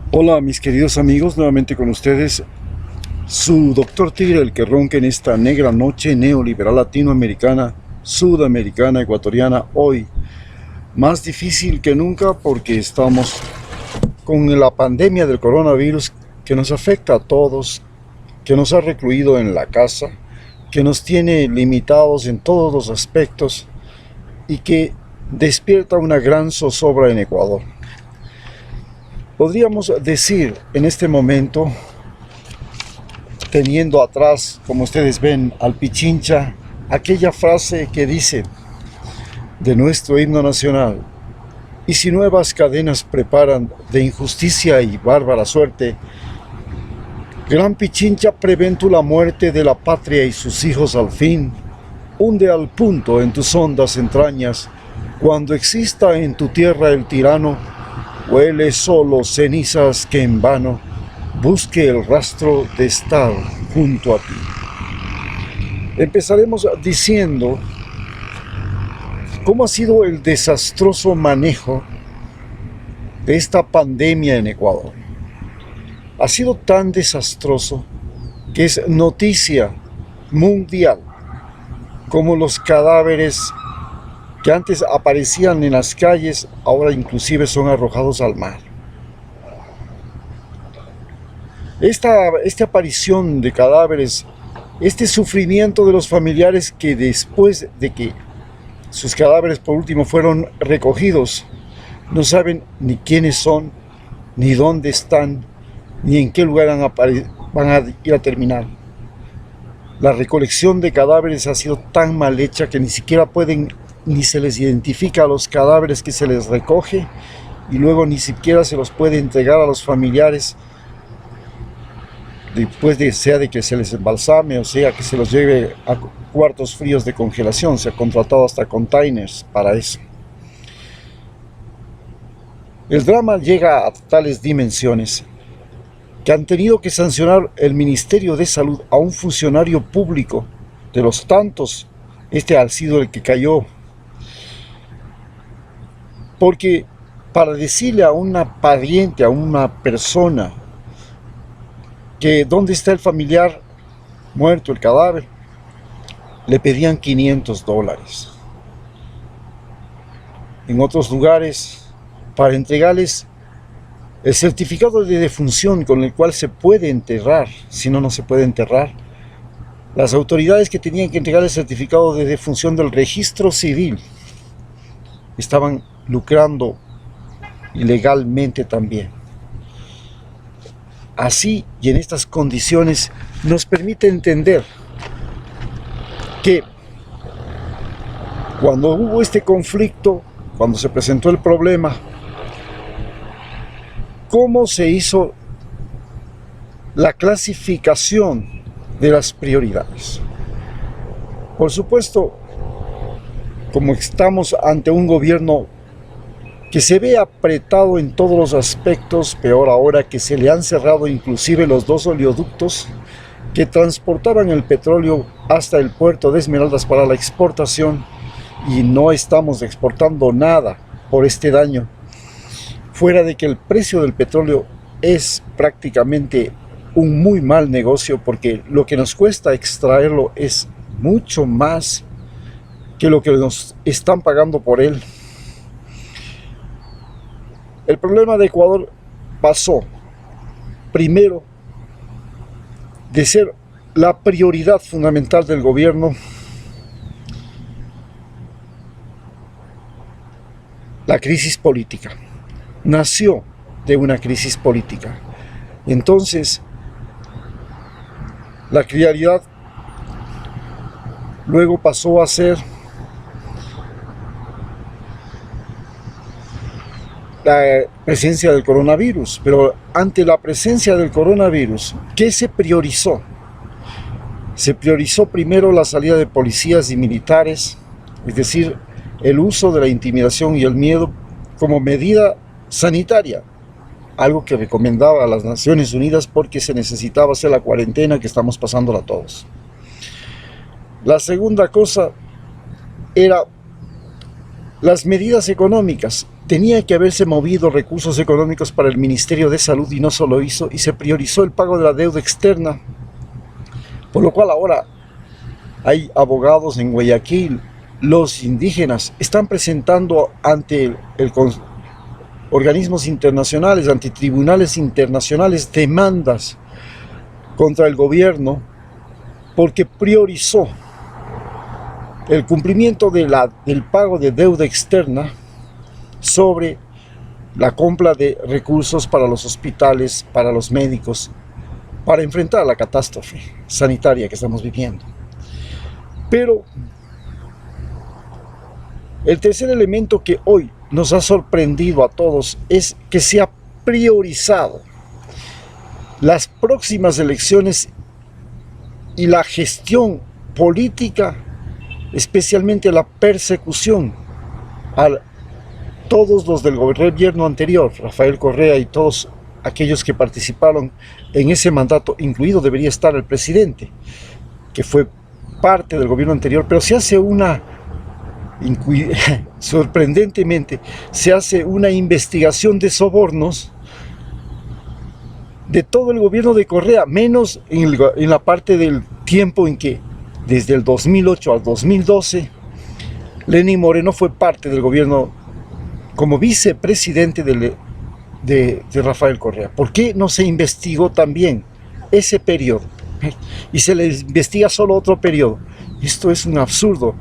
Hola mis queridos amigos, nuevamente con ustedes, su Doctor Tigre, el que ronca en esta negra noche neoliberal latinoamericana, sudamericana, ecuatoriana, hoy más difícil que nunca porque estamos con la pandemia del coronavirus que nos afecta a todos, que nos ha recluido en la casa, que nos tiene limitados en todos los aspectos y que despierta una gran zozobra en Ecuador. Podríamos decir en este momento, teniendo atrás, como ustedes ven, al Pichincha, aquella frase que dice de nuestro himno nacional: y si nuevas cadenas preparan de injusticia y bárbara suerte, gran Pichincha, prevén tú la muerte de la patria y sus hijos al fin, hunde al punto en tus hondas entrañas, cuando exista en tu tierra el tirano, huele solo cenizas que en vano busque el rastro de estar junto a ti. Empezaremos diciendo cómo ha sido el desastroso manejo de esta pandemia en Ecuador. Ha sido tan desastroso que es noticia mundial como los cadáveres que antes aparecían en las calles, ahora inclusive son arrojados al mar. Esta aparición de cadáveres, este sufrimiento de los familiares que después de que sus cadáveres por último fueron recogidos, no saben ni quiénes son, ni dónde están, ni en qué lugar van a ir a terminar. La recolección de cadáveres ha sido tan mal hecha que ni siquiera pueden, ni se les identifica a los cadáveres que se les recoge, y luego ni siquiera se los puede entregar a los familiares después de que se les embalsame, o sea que se los lleve a cuartos fríos de congelación. Se ha contratado hasta containers para eso. El drama llega a tales dimensiones que han tenido que sancionar el Ministerio de Salud a un funcionario público de los tantos. Este ha sido el que cayó, porque para decirle a una pariente, a una persona, que dónde está el familiar muerto, el cadáver, le pedían $500. En otros lugares, para entregarles el certificado de defunción con el cual se puede enterrar, si no, no se puede enterrar, las autoridades que tenían que entregar el certificado de defunción del registro civil estaban lucrando ilegalmente también. Así y en estas condiciones nos permite entender que cuando hubo este conflicto, cuando se presentó el problema, cómo se hizo la clasificación de las prioridades. Por supuesto, como estamos ante un gobierno que se ve apretado en todos los aspectos, peor ahora que se le han cerrado inclusive los 2 oleoductos que transportaban el petróleo hasta el puerto de Esmeraldas para la exportación, y no estamos exportando nada por este daño, fuera de que el precio del petróleo es prácticamente un muy mal negocio, porque lo que nos cuesta extraerlo es mucho más que lo que nos están pagando por él. El problema de Ecuador pasó primero de ser la prioridad fundamental del gobierno, la crisis política. Nació de una crisis política. Entonces, la prioridad luego pasó a ser la presencia del coronavirus. Pero ante la presencia del coronavirus, ¿qué se priorizó? Se priorizó primero la salida de policías y militares, es decir, el uso de la intimidación y el miedo como medida sanitaria, algo que recomendaba a las Naciones Unidas porque se necesitaba hacer la cuarentena que estamos pasándola todos. La segunda cosa era las medidas económicas, tenía que haberse movido recursos económicos para el Ministerio de Salud y no se lo hizo, y se priorizó el pago de la deuda externa, por lo cual ahora hay abogados en Guayaquil. Los indígenas están presentando ante organismos internacionales, ante tribunales internacionales, demandas contra el gobierno porque priorizó el cumplimiento del pago de deuda externa sobre la compra de recursos para los hospitales, para los médicos, para enfrentar la catástrofe sanitaria que estamos viviendo. Pero el tercer elemento que hoy nos ha sorprendido a todos es que se ha priorizado las próximas elecciones y la gestión política, especialmente la persecución a todos los del gobierno anterior, Rafael Correa y todos aquellos que participaron en ese mandato, incluido debería estar el presidente, que fue parte del gobierno anterior, pero se hace sorprendentemente, se hace una investigación de sobornos de todo el gobierno de Correa, menos en la parte del tiempo en que, desde el 2008 al 2012, Lenín Moreno fue parte del gobierno como vicepresidente de Rafael Correa. ¿Por qué no se investigó también ese periodo? Y se le investiga solo otro periodo. Esto es un absurdo,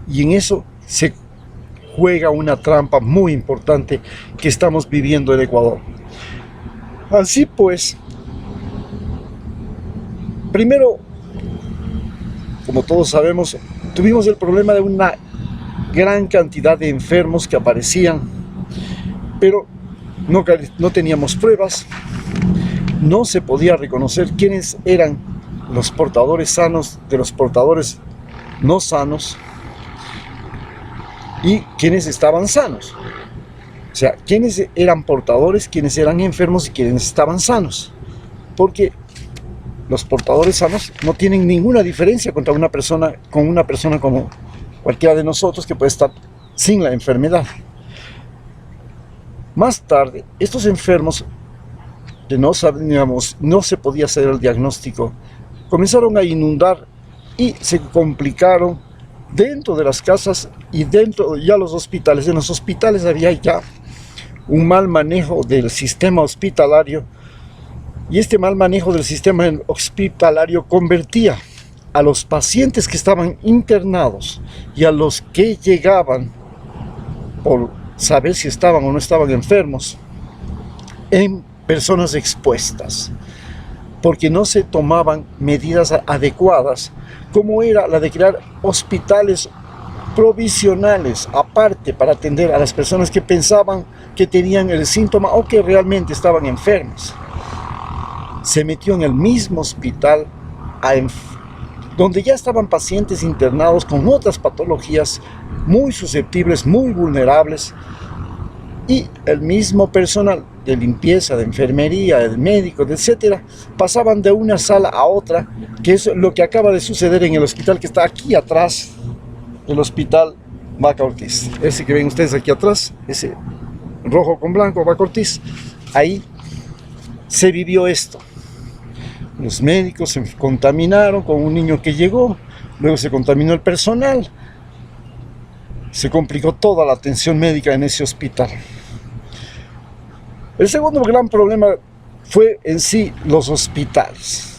y en eso se juega una trampa muy importante que estamos viviendo en Ecuador. Así pues, primero, como todos sabemos, tuvimos el problema de una gran cantidad de enfermos que aparecían, pero no teníamos pruebas, no se podía reconocer quiénes eran los portadores sanos de los portadores no sanos y quiénes estaban sanos. O sea, quiénes eran portadores, quiénes eran enfermos y quiénes estaban sanos. Porque los portadores sanos no tienen ninguna diferencia con una persona como cualquiera de nosotros que puede estar sin la enfermedad. Más tarde, estos enfermos que no sabíamos, no se podía hacer el diagnóstico, comenzaron a inundar y se complicaron dentro de las casas y dentro ya los hospitales. En los hospitales había ya un mal manejo del sistema hospitalario, y este mal manejo del sistema hospitalario convertía a los pacientes que estaban internados y a los que llegaban por saber si estaban o no estaban enfermos en personas expuestas, porque no se tomaban medidas adecuadas, como era la de crear hospitales provisionales aparte para atender a las personas que pensaban que tenían el síntoma o que realmente estaban enfermos. Se metió en el mismo hospital donde ya estaban pacientes internados con otras patologías muy susceptibles, muy vulnerables, y el mismo personal de limpieza, de enfermería, de médicos, etcétera, pasaban de una sala a otra, que es lo que acaba de suceder en el hospital que está aquí atrás, el hospital Vaca Ortiz. Ese que ven ustedes aquí atrás, ese rojo con blanco, Vaca Ortiz, ahí se vivió esto. Los médicos se contaminaron con un niño que llegó, luego se contaminó el personal, se complicó toda la atención médica en ese hospital. El segundo gran problema fue en sí los hospitales.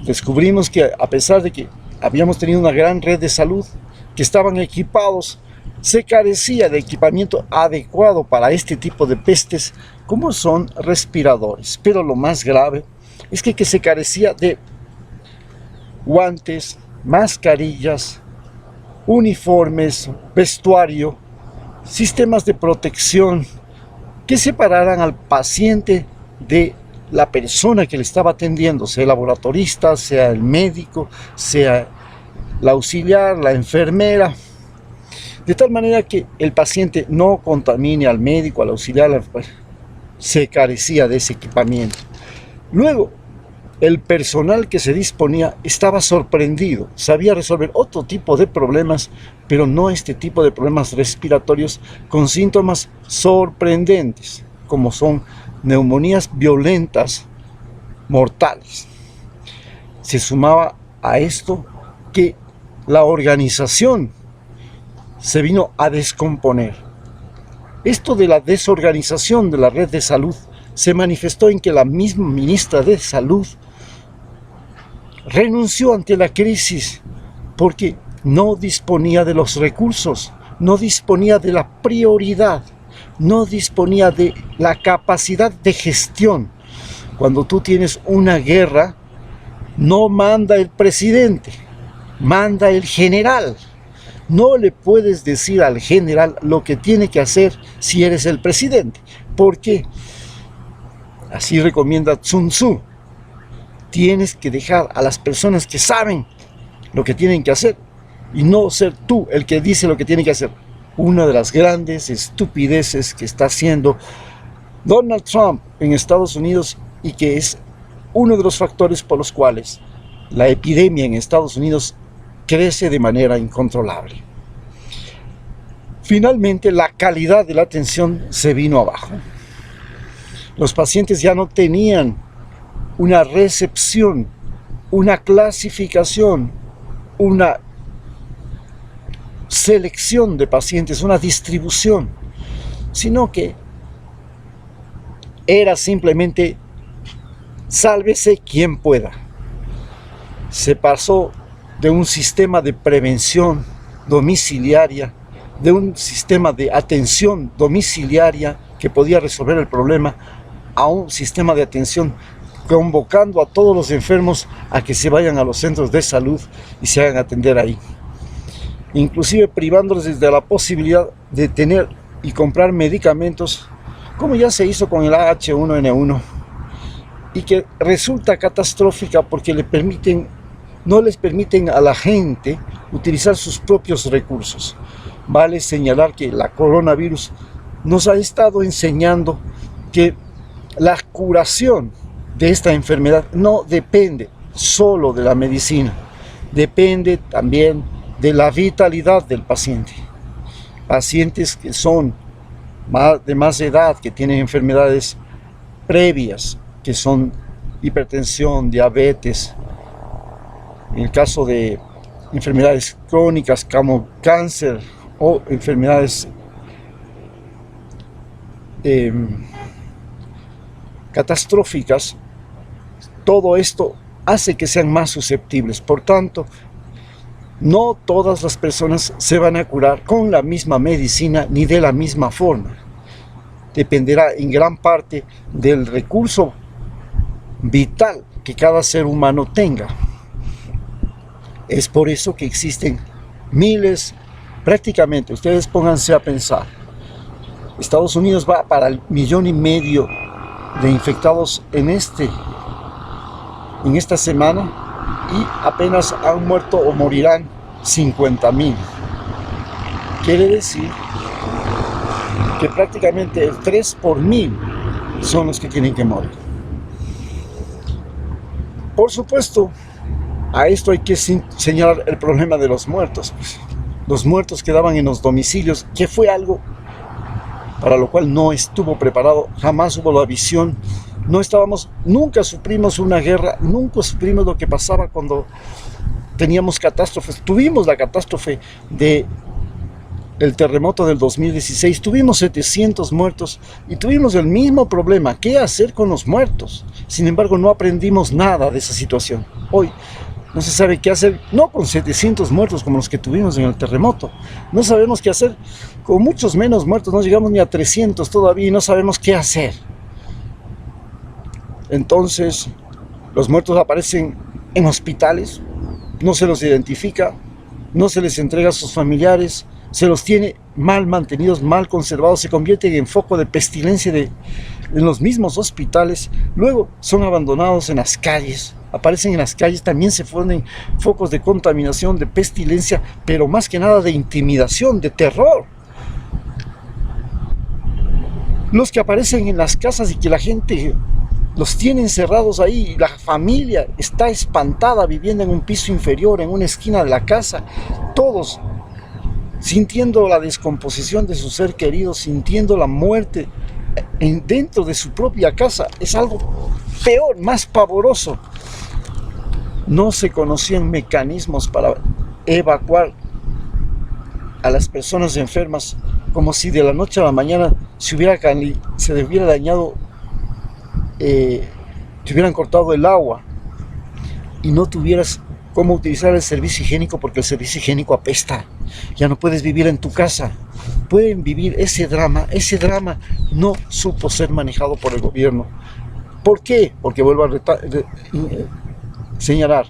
Descubrimos que a pesar de que habíamos tenido una gran red de salud, que estaban equipados, se carecía de equipamiento adecuado para este tipo de pestes, como son respiradores. Pero lo más grave es que se carecía de guantes, mascarillas, uniformes, vestuario, sistemas de protección que separaran al paciente de la persona que le estaba atendiendo, sea el laboratorista, sea el médico, sea la auxiliar, la enfermera, de tal manera que el paciente no contamine al médico, al auxiliar. Se carecía de ese equipamiento. Luego, el personal que se disponía estaba sorprendido, sabía resolver otro tipo de problemas, pero no este tipo de problemas respiratorios con síntomas sorprendentes, como son neumonías violentas, mortales. Se sumaba a esto que la organización se vino a descomponer. Esto de la desorganización de la red de salud se manifestó en que la misma ministra de Salud renunció ante la crisis porque no disponía de los recursos, no disponía de la prioridad, no disponía de la capacidad de gestión. Cuando tú tienes una guerra, no manda el presidente, manda el general. No le puedes decir al general lo que tiene que hacer si eres el presidente. ¿Por qué? Así recomienda Sun Tzu. Tienes que dejar a las personas que saben lo que tienen que hacer y no ser tú el que dice lo que tiene que hacer. Una de las grandes estupideces que está haciendo Donald Trump en Estados Unidos y que es uno de los factores por los cuales la epidemia en Estados Unidos crece de manera incontrolable. Finalmente, la calidad de la atención se vino abajo. Los pacientes ya no tenían una recepción, una clasificación, una selección de pacientes, una distribución, sino que era simplemente sálvese quien pueda. Se pasó de un sistema de prevención domiciliaria, de un sistema de atención domiciliaria que podía resolver el problema, a un sistema de atención convocando a todos los enfermos a que se vayan a los centros de salud y se hagan atender ahí, inclusive privándoles de la posibilidad de tener y comprar medicamentos, como ya se hizo con el H1N1, y que resulta catastrófica porque no les permiten a la gente utilizar sus propios recursos. Vale señalar que la coronavirus nos ha estado enseñando que la curación de esta enfermedad no depende solo de la medicina, depende también de la vitalidad del paciente. Pacientes que son de más edad, que tienen enfermedades previas, que son hipertensión, diabetes, en el caso de enfermedades crónicas como cáncer o enfermedades catastróficas, todo esto hace que sean más susceptibles. Por tanto, no todas las personas se van a curar con la misma medicina ni de la misma forma. Dependerá en gran parte del recurso vital que cada ser humano tenga. Es por eso que existen miles, prácticamente, ustedes pónganse a pensar, Estados Unidos va para el 1,5 millones de infectados en esta semana y apenas han muerto o morirán 50,000. Quiere decir que prácticamente el 3 por 1,000 son los que tienen que morir. Por supuesto, a esto hay que señalar el problema de los muertos. Pues. Los muertos quedaban en los domicilios, que fue algo para lo cual no estuvo preparado, jamás hubo la visión, nunca supimos una guerra, nunca supimos lo que pasaba cuando teníamos catástrofes. Tuvimos la catástrofe del terremoto del 2016, tuvimos 700 muertos y tuvimos el mismo problema, ¿qué hacer con los muertos? Sin embargo, no aprendimos nada de esa situación. Hoy no se sabe qué hacer, no con 700 muertos como los que tuvimos en el terremoto. No sabemos qué hacer con muchos menos muertos, no llegamos ni a 300 todavía y no sabemos qué hacer. Entonces, los muertos aparecen en hospitales, no se los identifica, no se les entrega a sus familiares, se los tiene mal mantenidos, mal conservados, se convierten en foco de pestilencia en los mismos hospitales, luego son abandonados en las calles. Aparecen en las calles, también se forman focos de contaminación, de pestilencia, pero más que nada de intimidación, de terror. Los que aparecen en las casas y que la gente Los tienen encerrados ahí, la familia está espantada viviendo en un piso inferior, en una esquina de la casa, todos sintiendo la descomposición de su ser querido, sintiendo la muerte dentro de su propia casa. Es algo peor, más pavoroso. No se conocían mecanismos para evacuar a las personas enfermas, como si de la noche a la mañana se hubiera dañado, te hubieran cortado el agua y no tuvieras cómo utilizar el servicio higiénico, porque el servicio higiénico apesta. Ya no puedes vivir en tu casa. Pueden vivir ese drama no supo ser manejado por el gobierno. ¿Por qué? Porque vuelvo a señalar,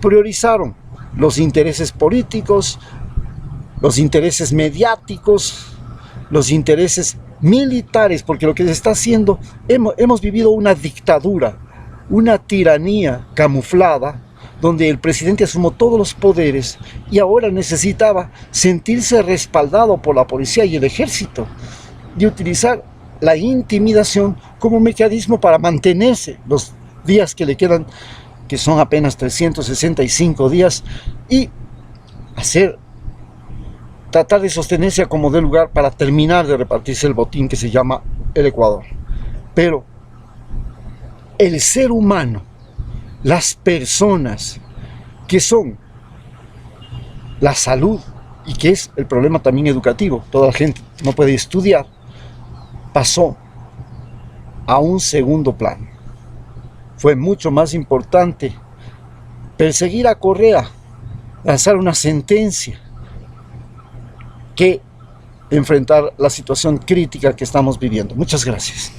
priorizaron los intereses políticos, los intereses mediáticos, los intereses militares, porque lo que se está haciendo, hemos vivido una dictadura, una tiranía camuflada, donde el presidente asumió todos los poderes y ahora necesitaba sentirse respaldado por la policía y el ejército y utilizar la intimidación como mecanismo para mantenerse los días que le quedan, que son apenas 365 días, y tratar de sostenerse a como dé lugar para terminar de repartirse el botín que se llama el Ecuador. Pero el ser humano, las personas, que son la salud y que es el problema también educativo, toda la gente no puede estudiar, pasó a un segundo plano. Fue mucho más importante perseguir a Correa, lanzar una sentencia, que enfrentar la situación crítica que estamos viviendo. Muchas gracias.